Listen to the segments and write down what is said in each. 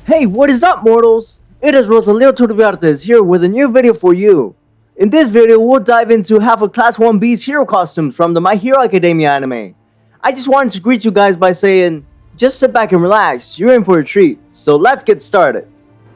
Hey, what is up, mortals? It is Rosalio Turbiartes here with a new video for you. In this video, we'll dive into half of Class 1B's hero costumes from the My Hero Academia anime. I just wanted to greet you guys by saying, just sit back and relax, you're in for a treat, so let's get started.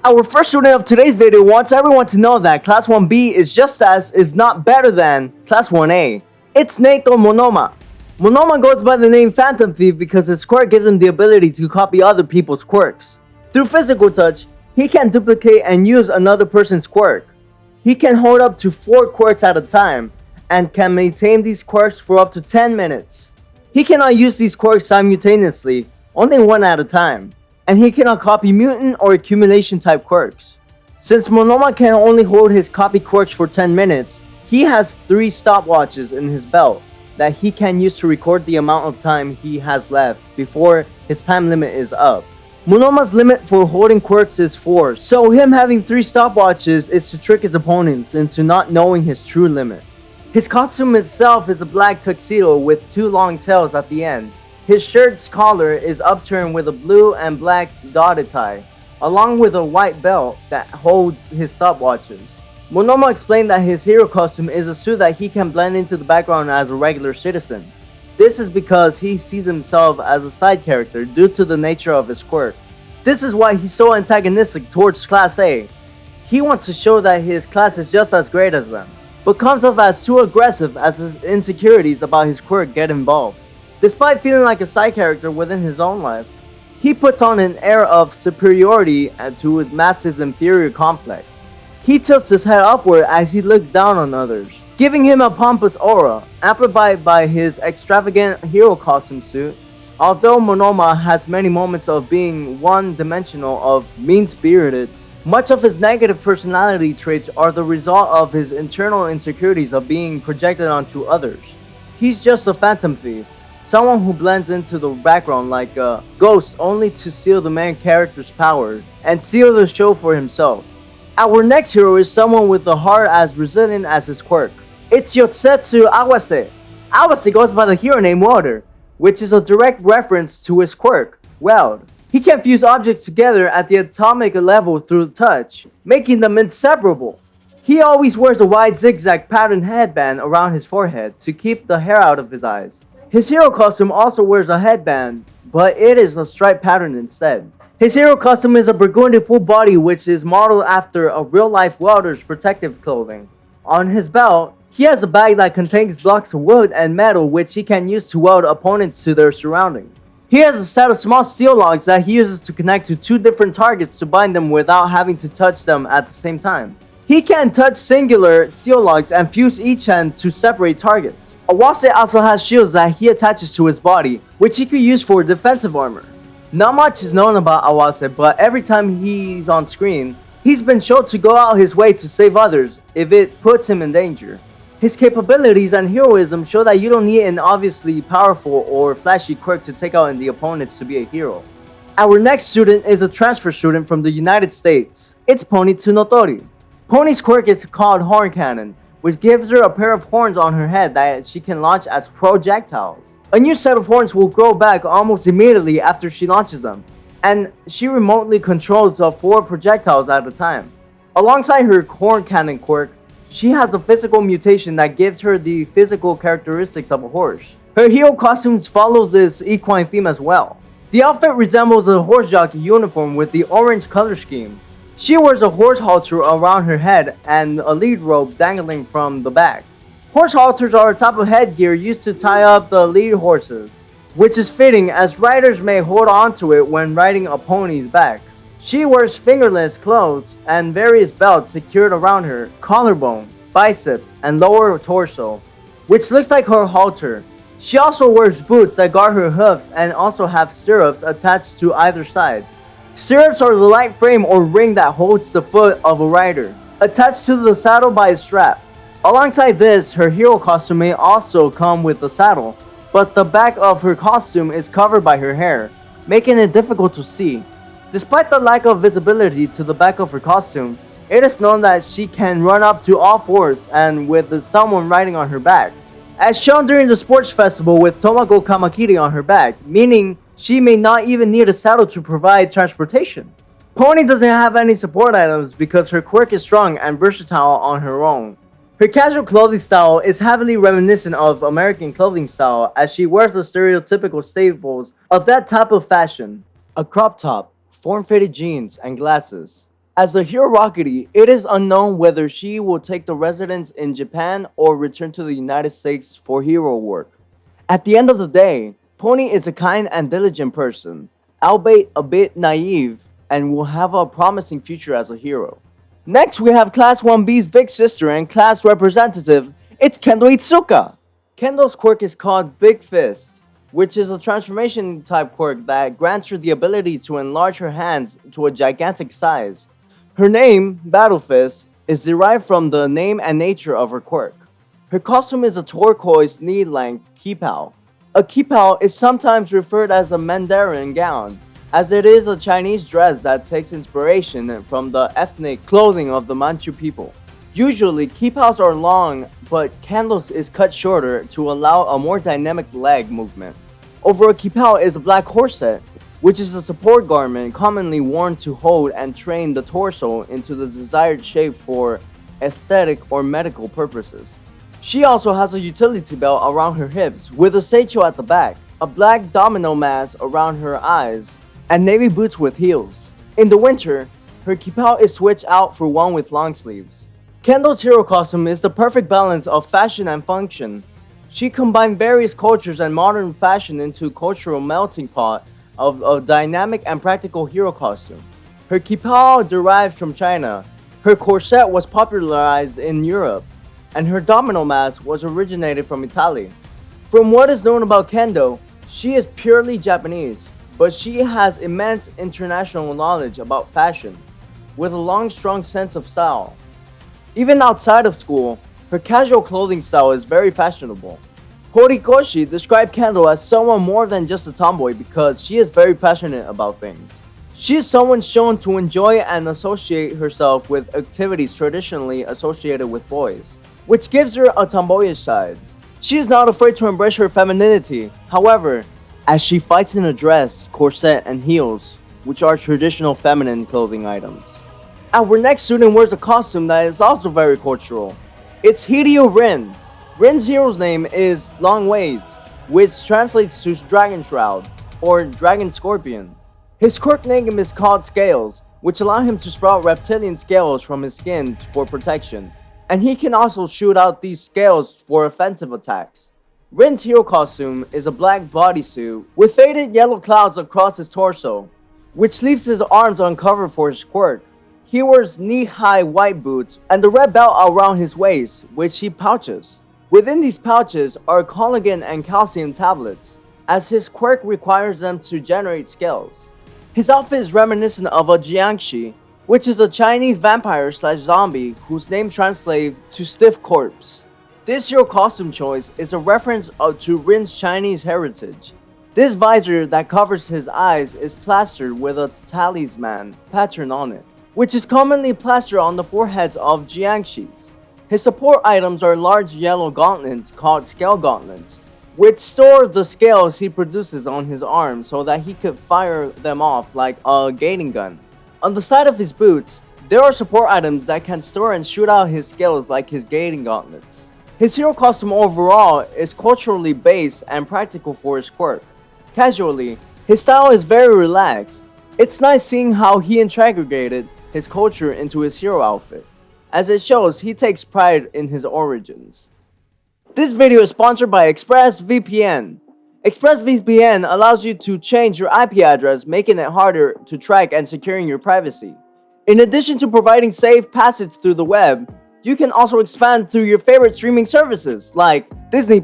Our first student of today's video wants everyone to know that Class 1B is just as, if not better than, Class 1A. It's Nato Monoma. Monoma goes by the name Phantom Thief because his quirk gives him the ability to copy other people's quirks. Through physical touch, he can duplicate and use another person's quirk. He can hold up to 4 quirks at a time, and can maintain these quirks for up to 10 minutes. He cannot use these quirks simultaneously, only one at a time, and he cannot copy mutant or accumulation type quirks. Since Monoma can only hold his copy quirks for 10 minutes, he has 3 stopwatches in his belt that he can use to record the amount of time he has left before his time limit is up. Monoma's limit for holding quirks is 4, so him having 3 stopwatches is to trick his opponents into not knowing his true limit. His costume itself is a black tuxedo with 2 long tails at the end. His shirt's collar is upturned with a blue and black dotted tie, along with a white belt that holds his stopwatches. Monoma explained that his hero costume is a suit that he can blend into the background as a regular citizen. This is because he sees himself as a side character due to the nature of his quirk. This is why he's so antagonistic towards Class A. He wants to show that his class is just as great as them, but comes off as too aggressive as his insecurities about his quirk get involved. Despite feeling like a side character within his own life, he puts on an air of superiority to his master's inferior complex. He tilts his head upward as he looks down on others, giving him a pompous aura, amplified by his extravagant hero costume suit. Although Monoma has many moments of being one-dimensional of mean-spirited, much of his negative personality traits are the result of his internal insecurities of being projected onto others. He's just a phantom thief, someone who blends into the background like a ghost only to steal the main character's power and seal the show for himself. Our next hero is someone with a heart as resilient as his quirk. It's Yotsetsu Awase. Awase goes by the hero name Water, which is a direct reference to his quirk, Weld. He can fuse objects together at the atomic level through touch, making them inseparable. He always wears a wide zigzag patterned headband around his forehead to keep the hair out of his eyes. His hero costume also wears a headband, but it is a stripe pattern instead. His hero costume is a burgundy full body which is modeled after a real-life welder's protective clothing. On his belt, he has a bag that contains blocks of wood and metal which he can use to weld opponents to their surroundings. He has a set of small steel logs that he uses to connect to 2 different targets to bind them without having to touch them at the same time. He can touch singular steel logs and fuse each end to separate targets. Awase also has shields that he attaches to his body, which he could use for defensive armor. Not much is known about Awase, but every time he's on screen, he's been shown to go out his way to save others if it puts him in danger. His capabilities and heroism show that you don't need an obviously powerful or flashy quirk to take out the opponents to be a hero. Our next student is a transfer student from the United States. It's Pony Tsunotori. Pony's quirk is called Horn Cannon, which gives her a pair of horns on her head that she can launch as projectiles. A new set of horns will grow back almost immediately after she launches them, and she remotely controls 4 projectiles at a time. Alongside her Horn Cannon quirk, she has a physical mutation that gives her the physical characteristics of a horse. Her hero costumes follow this equine theme as well. The outfit resembles a horse jockey uniform with the orange color scheme. She wears a horse halter around her head and a lead rope dangling from the back. Horse halters are a type of headgear used to tie up the lead horses, which is fitting as riders may hold onto it when riding a pony's back. She wears fingerless clothes and various belts secured around her collarbone, biceps, and lower torso, which looks like her halter. She also wears boots that guard her hooves and also have stirrups attached to either side. Stirrups are the light frame or ring that holds the foot of a rider, attached to the saddle by a strap. Alongside this, her hero costume may also come with a saddle, but the back of her costume is covered by her hair, making it difficult to see. Despite the lack of visibility to the back of her costume, it is known that she can run up to all 4s and with someone riding on her back, as shown during the sports festival with Tomago Kamakiri on her back, meaning she may not even need a saddle to provide transportation. Pony doesn't have any support items because her quirk is strong and versatile on her own. Her casual clothing style is heavily reminiscent of American clothing style as she wears the stereotypical staples of that type of fashion. A crop top, form-fitted jeans, and glasses. As a hero Rockety, it is unknown whether she will take the residence in Japan or return to the United States for hero work. At the end of the day, Pony is a kind and diligent person, albeit a bit naive, and will have a promising future as a hero. Next, we have Class 1B's big sister and class representative, it's Kendo Itsuka. Kendo's quirk is called Big Fist, which is a transformation type quirk that grants her the ability to enlarge her hands to a gigantic size. Her name, Battle Fist, is derived from the name and nature of her quirk. Her costume is a turquoise knee-length kipao. A kipao is sometimes referred as a Mandarin gown, as it is a Chinese dress that takes inspiration from the ethnic clothing of the Manchu people. Usually, kipaos are long, but Kendo's is cut shorter to allow a more dynamic leg movement. Over a kipao is a black corset, which is a support garment commonly worn to hold and train the torso into the desired shape for aesthetic or medical purposes. She also has a utility belt around her hips with a seicho at the back, a black domino mask around her eyes, and navy boots with heels. In the winter, her kipao is switched out for one with long sleeves. Kendo's hero costume is the perfect balance of fashion and function. She combined various cultures and modern fashion into a cultural melting pot of a dynamic and practical hero costume. Her kipao derived from China, her corset was popularized in Europe, and her domino mask was originated from Italy. From what is known about Kendo, she is purely Japanese, but she has immense international knowledge about fashion, with a long, strong sense of style. Even outside of school, her casual clothing style is very fashionable. Horikoshi described Kendo as someone more than just a tomboy because she is very passionate about things. She is someone shown to enjoy and associate herself with activities traditionally associated with boys, which gives her a tomboyish side. She is not afraid to embrace her femininity, however, as she fights in a dress, corset, and heels, which are traditional feminine clothing items. Our next student wears a costume that is also very cultural. It's Hideo Rin. Rin's hero's name is Long Ways, which translates to Dragon Shroud, or Dragon Scorpion. His quirk name is called Scales, which allow him to sprout reptilian scales from his skin for protection, and he can also shoot out these scales for offensive attacks. Rin's hero costume is a black bodysuit with faded yellow clouds across his torso, which leaves his arms uncovered for his quirk. He wears knee-high white boots and a red belt around his waist, which he pouches. Within these pouches are collagen and calcium tablets, as his quirk requires them to generate scales. His outfit is reminiscent of a jiangshi, which is a Chinese vampire/zombie whose name translates to stiff corpse. This hero costume choice is a reference to Rin's Chinese heritage. This visor that covers his eyes is plastered with a talisman pattern on it, which is commonly plastered on the foreheads of jiangshis. His support items are large yellow gauntlets called scale gauntlets, which store the scales he produces on his arm so that he could fire them off like a gating gun. On the side of his boots, there are support items that can store and shoot out his scales like his gating gauntlets. His hero costume overall is culturally based and practical for his quirk. Casually, his style is very relaxed. It's nice seeing how he integrated his culture into his hero outfit. As it shows, he takes pride in his origins. This video is sponsored by ExpressVPN. ExpressVPN allows you to change your IP address, making it harder to track and securing your privacy. In addition to providing safe passage through the web, you can also expand through your favorite streaming services like Disney+.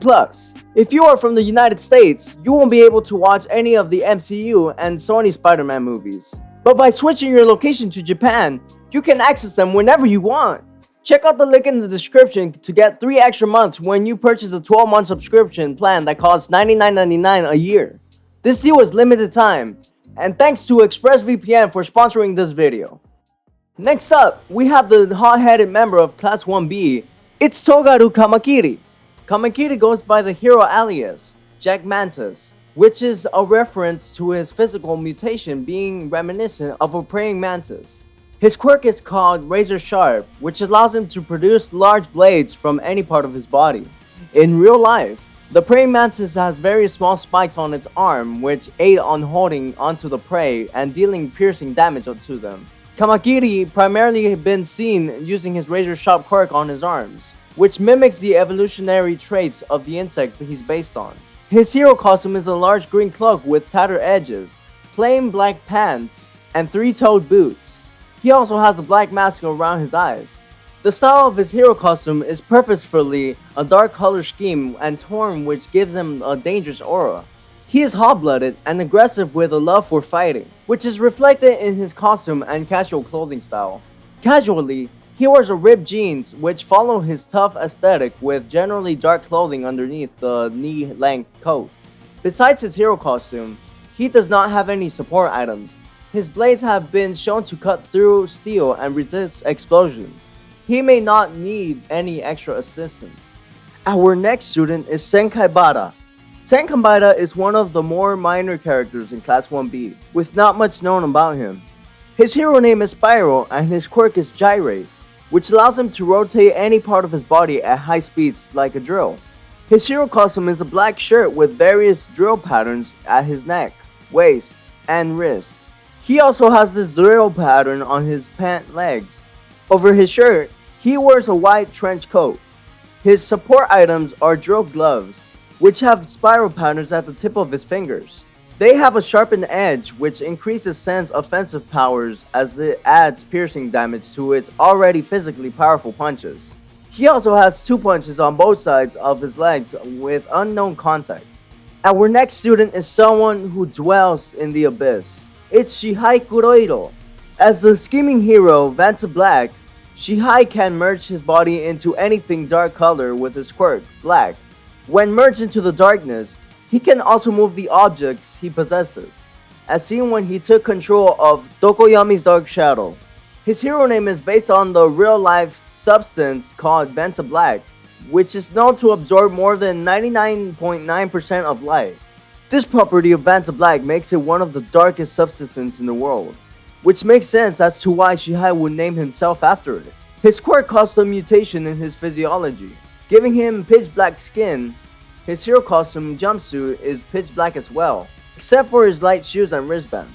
If you are from the United States, you won't be able to watch any of the MCU and Sony Spider-Man movies. But by switching your location to Japan, you can access them whenever you want. Check out the link in the description to get 3 extra months when you purchase a 12-month subscription plan that costs $99.99 a year. This deal is limited time, and thanks to ExpressVPN for sponsoring this video. Next up, we have the hot-headed member of Class 1B. It's Togaru Kamakiri. Kamakiri goes by the hero alias, Jack Mantis. which is a reference to his physical mutation being reminiscent of a praying mantis. His quirk is called Razor Sharp, which allows him to produce large blades from any part of his body. In real life, the praying mantis has very small spikes on its arm which aid on holding onto the prey and dealing piercing damage to them. Kamakiri primarily been seen using his razor sharp quirk on his arms, which mimics the evolutionary traits of the insect he's based on. His hero costume is a large green cloak with tattered edges, plain black pants, and three-toed boots. He also has a black mask around his eyes. The style of his hero costume is purposefully a dark color scheme and tone which gives him a dangerous aura. He is hot-blooded and aggressive with a love for fighting, which is reflected in his costume and casual clothing style. Casually, he wears a ripped jeans which follow his tough aesthetic with generally dark clothing underneath the knee-length coat. Besides his hero costume, he does not have any support items. His blades have been shown to cut through steel and resist explosions. He may not need any extra assistance. Our next student is Senkai Bada. Senkai Bada is one of the more minor characters in Class 1B, with not much known about him. His hero name is Spiral and his quirk is Gyrate, which allows him to rotate any part of his body at high speeds like a drill. His hero costume is a black shirt with various drill patterns at his neck, waist, and wrist. He also has this drill pattern on his pant legs. Over his shirt, he wears a white trench coat. His support items are drill gloves, which have spiral patterns at the tip of his fingers. They have a sharpened edge which increases Sen's offensive powers as it adds piercing damage to its already physically powerful punches. He also has 2 punches on both sides of his legs with unknown context. Our next student is someone who dwells in the abyss. It's Shihai Kuroiro. As the scheming hero Vanta Black, Shihai can merge his body into anything dark color with his quirk, Black. When merged into the darkness, he can also move the objects he possesses, as seen when he took control of Tokoyami's Dark Shadow. His hero name is based on the real-life substance called Vanta Black, which is known to absorb more than 99.9% of light. This property of Vanta Black makes it one of the darkest substances in the world, which makes sense as to why Shihai would name himself after it. His quirk caused a mutation in his physiology, giving him pitch black skin. His hero costume jumpsuit is pitch black as well, except for his light shoes and wristbands.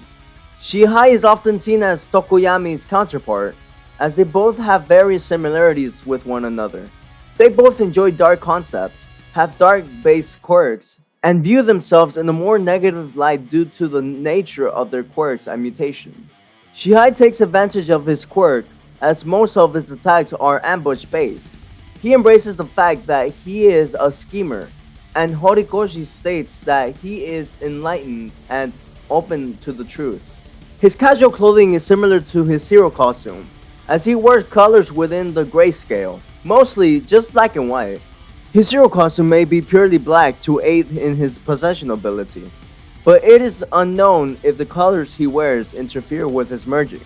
Shihai is often seen as Tokoyami's counterpart, as they both have various similarities with one another. They both enjoy dark concepts, have dark-based quirks, and view themselves in a more negative light due to the nature of their quirks and mutation. Shihai takes advantage of his quirk, as most of his attacks are ambush-based. He embraces the fact that he is a schemer, and Horikoshi states that he is enlightened and open to the truth. His casual clothing is similar to his hero costume, as he wears colors within the grayscale, mostly just black and white. His hero costume may be purely black to aid in his possession ability, but it is unknown if the colors he wears interfere with his merging.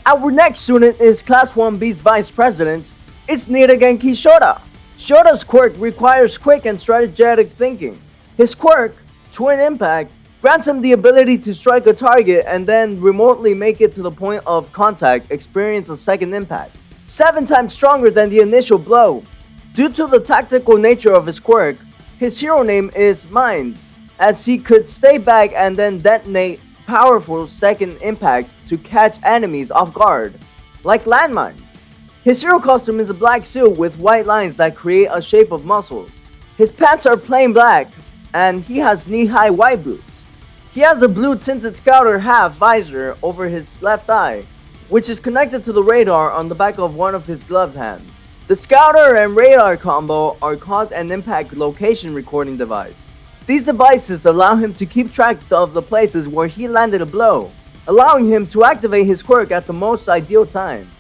Our next student is Class 1B's Vice President. It's Niragenki Shota. Shota's quirk requires quick and strategic thinking. His quirk, Twin Impact, grants him the ability to strike a target and then remotely make it to the point of contact experience a second impact, 7 times stronger than the initial blow. Due to the tactical nature of his quirk, his hero name is Minds, as he could stay back and then detonate powerful second impacts to catch enemies off guard, like landmines. His hero costume is a black suit with white lines that create a shape of muscles. His pants are plain black, and he has knee-high white boots. He has a blue tinted scouter half visor over his left eye, which is connected to the radar on the back of one of his gloved hands. The scouter and radar combo are called an impact location recording device. These devices allow him to keep track of the places where he landed a blow, allowing him to activate his quirk at the most ideal times.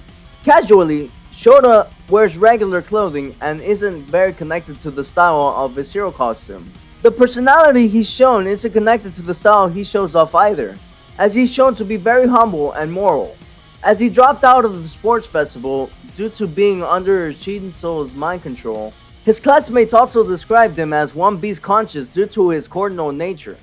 Casually, Shota wears regular clothing and isn't very connected to the style of his hero costume. The personality he's shown isn't connected to the style he shows off either, as he's shown to be very humble and moral. As he dropped out of the sports festival due to being under Shinso's mind control, his classmates also described him as 1B's conscious due to his cardinal nature.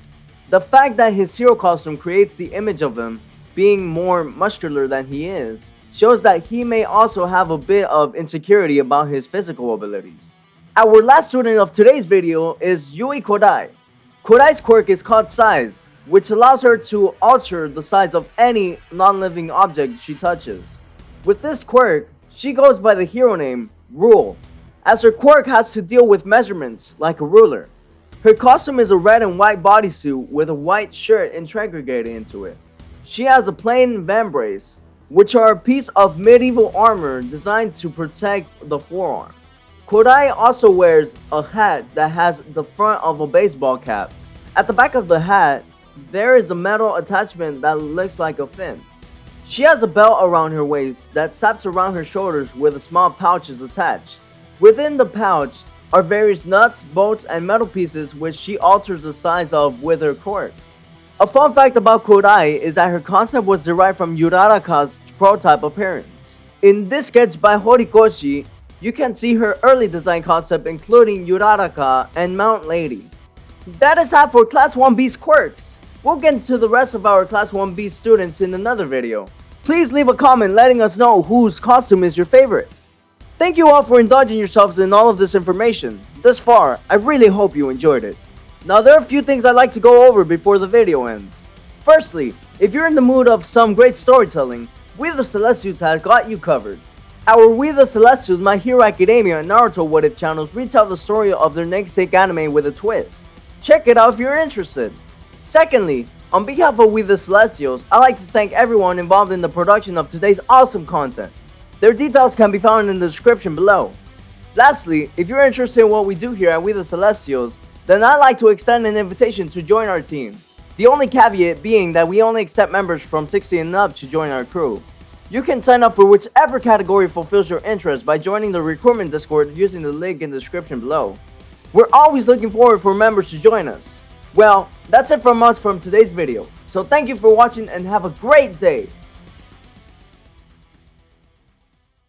The fact that his hero costume creates the image of him being more muscular than he is shows that he may also have a bit of insecurity about his physical abilities. Our last student of today's video is Yui Kodai. Kodai's quirk is called Size, which allows her to alter the size of any non-living object she touches. With this quirk, she goes by the hero name Rule, as her quirk has to deal with measurements like a ruler. Her costume is a red and white bodysuit with a white shirt integrated into it. She has a plain vambrace, which are a piece of medieval armor designed to protect the forearm. Kodai also wears a hat that has the front of a baseball cap. At the back of the hat, there is a metal attachment that looks like a fin. She has a belt around her waist that snaps around her shoulders with a small pouches attached. Within the pouch are various nuts, bolts, and metal pieces which she alters the size of with her quirk. A fun fact about Kodai is that her concept was derived from Uraraka's prototype appearance. In this sketch by Horikoshi, you can see her early design concept including Uraraka and Mount Lady. That is all for Class 1B's quirks. We'll get into the rest of our Class 1B students in another video. Please leave a comment letting us know whose costume is your favorite. Thank you all for indulging yourselves in all of this information. Thus far, I really hope you enjoyed it. Now there are a few things I'd like to go over before the video ends. Firstly, if you're in the mood of some great storytelling, We the Celestials have got you covered. Our We the Celestials, My Hero Academia, and Naruto What If channels retell the story of their namesake anime with a twist. Check it out if you're interested. Secondly, on behalf of We the Celestials, I'd like to thank everyone involved in the production of today's awesome content. Their details can be found in the description below. Lastly, if you're interested in what we do here at We the Celestials, then I'd like to extend an invitation to join our team. The only caveat being that we only accept members from 60 and up to join our crew. You can sign up for whichever category fulfills your interest by joining the recruitment Discord using the link in the description below. We're always looking forward for members to join us. Well, that's it from us from today's video. So thank you for watching and have a great day.